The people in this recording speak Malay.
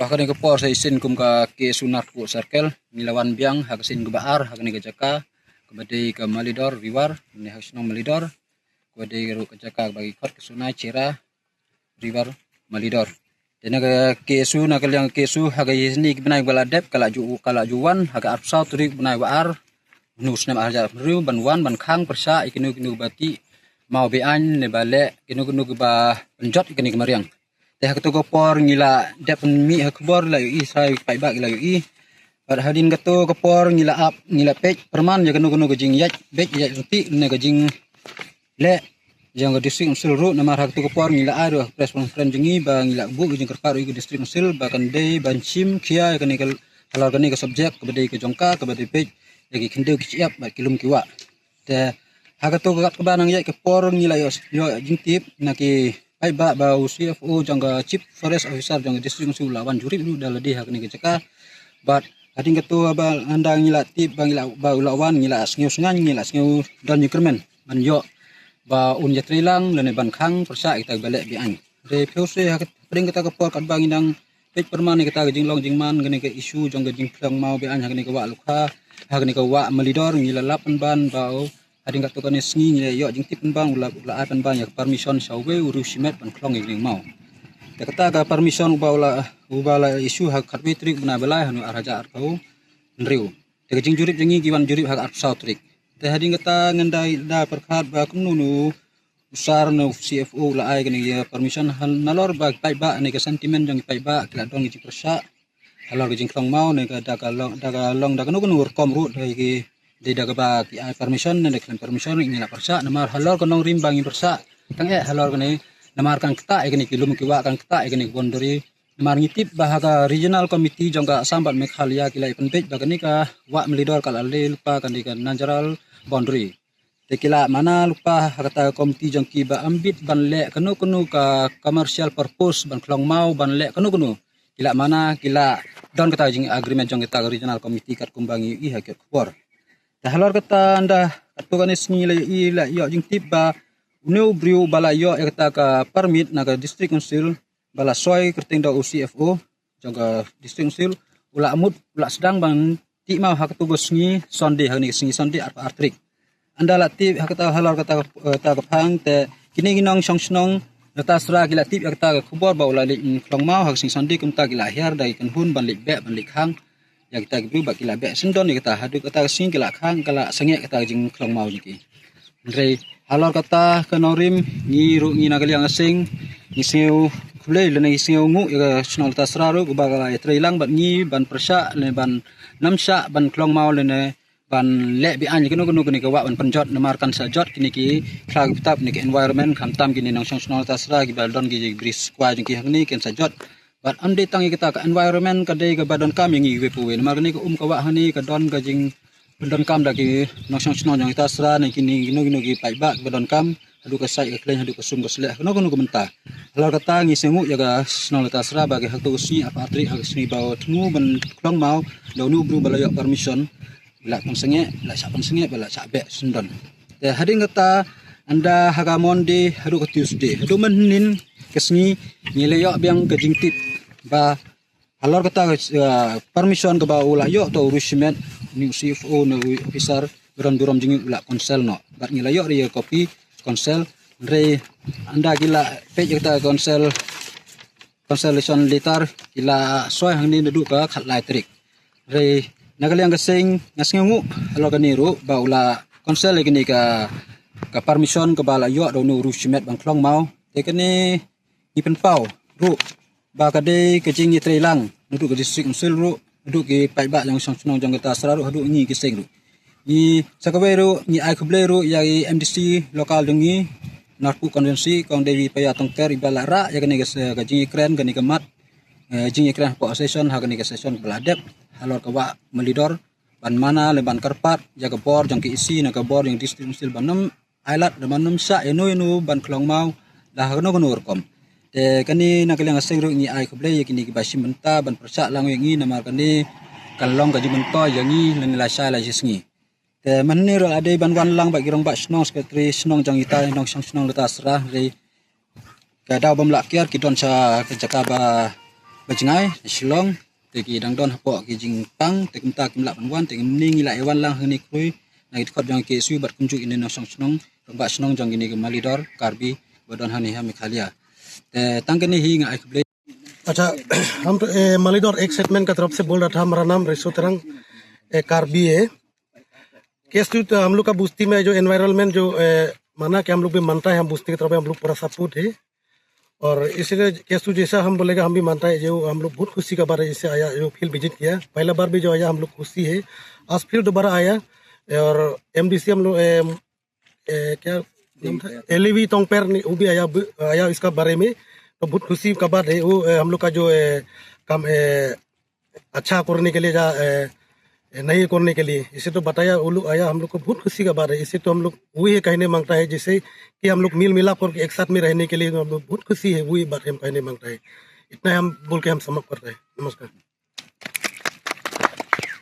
Bahkan ke por sa isin kum ka ke sunar ku circle milawan biang hak sin ke baar hak ni ke jaka kebadai ke malidor riwar ni hak sinong malidor kebadai ke jaka bagi kot ke sunai cira riwar malidor. Dan ke su nak yang ke su hak ni benai baladep kala juwan hak arpsau turi benai baar nus nam arja riu banwan ban khang persa ikinu bati mau bean ne bale kinu ba penjot ikini kemariang. Teh ketu kopor ngila dep mi hakbor la yu sai pai bak la yu pada hadin ketu kopor ngila pej perman ya kenu gejing yat bej yat ruti ne gejing le yang distrik usul ru nama hak tu kopor ngila adu press conference jengi ba ngila bu gejing kerparu iku distrik usul bahkan dei bancim kia kene kalau kene ke subjek ke bedai ke jongka ke bedai pej lagi kendeu kiciap ba kilum kiwa teh hak tu kat kebanang yat kopor ngila yo jingtip naki ai ba CFO jangga chief forest officer jangga distrik usul lawan jurip nu dah ledih hak ni kecaka but hading ketu aba andang ngila tip bang ngila ba lawan ngila sngiu sengan ngila sngiu dan yukermen ban yo ba un yatrilang lene ban khang persa kita balek bi an re phose hak pring kita kepor kat bang indang pek permane kita jinglong jingman gene ke isu jangga jingplang mau bi an hak ni ke wa lukha hak ni ke wa melidor ngila lapan ban bau hading kat tukane sngi ngila yo jingtip bang ula akan banyak permission sawe urusimet ban klong ingling mau ta kata ka permission ubala isu hak katwitrik bena belai hanu araja arkau nriu te jing jurip jengi giwan jurip hak arpsau trik te hading kata ngendai da perkhat ba kumnu usar no CFO la ai gani permission hal nalor ba pai ba ne ka sentiment jang pai ba kila dong ji persa halor jing klong mau ne ka da long da kanu kom ru dai ki di daga ba ki permission ne claim permission ni la persa namar halor konong rim bangi persa tang halor kene namar kan kita egni kilum ki wa kan kita egni bondori namar ngitip bahaga regional committee jangka sambat Meghalaya kila ipen page bagani ka wa melidor kala le lupa kan di natural boundary tekila mana lupa kata komiti jangki ba ambit ban le kanu ka commercial purpose ban klong mau ban le kanu kila mana kila don kata jing agreement jang kita regional committee kat kumbangi i hakik khor halor kata anda atu kanis ni la yo jing tip ba uneu briu bala yo kata ka permit naga district council bala soy kerting da UCFO jaga district council ula amut ula sedang bang ti mau hak tu gosngi sonde hak ni singi sonde artrik anda la tip hak kata halor kata ta kapang te kini ginong song data sra gila tip kata khubor ba ula li klong mau hak sing sonde kum ta gila hiar dai kan hun ban lik be ban lik hang ya kita gibi bak kila be sendon ni kita hadu kata sing kila khang kala sengek kata jing klong mau jiki ndrei halor kata kanorim ni ru ni nagali asing ni seu khule le ni seu ngu ya snol ta sraru ba kala trilang bat ni ban persa le ban namsha ban klong mau le ne ban le bi an kinu ni ka wa ban penjot namarkan sajot kini ki khlag tap ni environment khamtam kini nang snol ta sra gi baldon gi bris kwa jing ki hang ni ken sajot bat ande tangi kita ka environment ka dei ka badon kam yang iwe puwe magni ko ka wa hani ka don ka jing badon kam dagi noksong sno jang kita sra ni kini gino gi pai ba badon kam adu ka sai ka klen adu ka sum ka sle no ko menta halor kata ngi semu ya ga sno ta sra bagi hak tu si apa atri hak sni bawa tmu ban klong mau do nu bru bala permission la pansenge la sa pansenge bala sa be sundon te hading kata anda hagamon de hadu ka Tuesday hadu menin kesni ngile yo biang ka jingtip ba halor kata permission ke ba ula yo to urusmen ni CFO no officer duram jingi ula konsel no bat ngila yo ri copy konsel re anda gila page kata constellation letter gila soy hang ni du ka khat lai trik re nagalyang gasing ngasngu halor kaniru ba ula konsel gini ka permission ke bala yo do no urusmen bang klong mau tekene ipen pau ru ba kade kecing ni trilang duduk ke district usul ru duduk ke pai ba yang sonong jang kata seraru hadu ni kiseng ru ni sakawe ru ni ai khuble ru ya MDC lokal dengi narpu konvensi kong dewi paya tongter ibala ra ya kene ke jing kren kene kemat jing kren po session ha kene ke session beladep halor ke wa melidor ban mana leban kerpat jaga bor jang ke isi na ke bor yang district usul banam ailat banam sa eno ban klong mau dah kono urkom kani nakalang aseng ro ni ai khuble yakini ki basim menta ban persa lang yangi namar kani kalong gaji mento yangi lenila sala jisngi te manni ro ade ban wan lang ba girong ba snong sekretari snong jang ita nong snong leta sra re ka daw bam lakyar ki don sa ka jaka ba bajengai Shillong teki dangdon hapo ki jingpang tekimta kimla panwan tekimning ila ewan lang hni krui nai khot jang ke su bat kunju inen nosong snong ba snong jang gini ke malidor karbi badon hani ha mikhalia te tangkeni hi ngai khble। अच्छा, हम तो मालीदौर एक सेटमेंट का तरफ से बोल रहा था। हमारा नाम रेसो तरंग कार्बी है। केस तो हम लोग का बुस्ती में जो एनवायरनमेंट जो माना कि हम लोग भी मानता है, हम बुस्ती की तरफ हम लोग पूरा सपोर्ट है। और इसलिए केस जैसा हम बोलेगा हम भी मानता है। जो हम लोग बहुत खुशी का बार है जैसे आया, जो फील्ड विजिट किया पहला बार भी जो आया हम लोग खुशी है। आज फिर दोबारा आया और MDC हम लोग क्या नाम था, LV तोंगपेर वो भी आया इसका बारे में। तो बहुत खुशी का बात है वो हम लोग का जो काम अच्छा करने के लिए या नहीं करने के लिए इसे तो बताया वो लोग आया। हम लोग को बहुत खुशी का बात है। इसे तो हम लोग वही कहने मांगता है जैसे कि हम लोग मिल मिलाप करके एक साथ में रहने के लिए हम लोग बहुत खुशी है। वही बात हम कहने मांगता है। इतना हम बोल के हम समाप्त करते हैं। नमस्कार।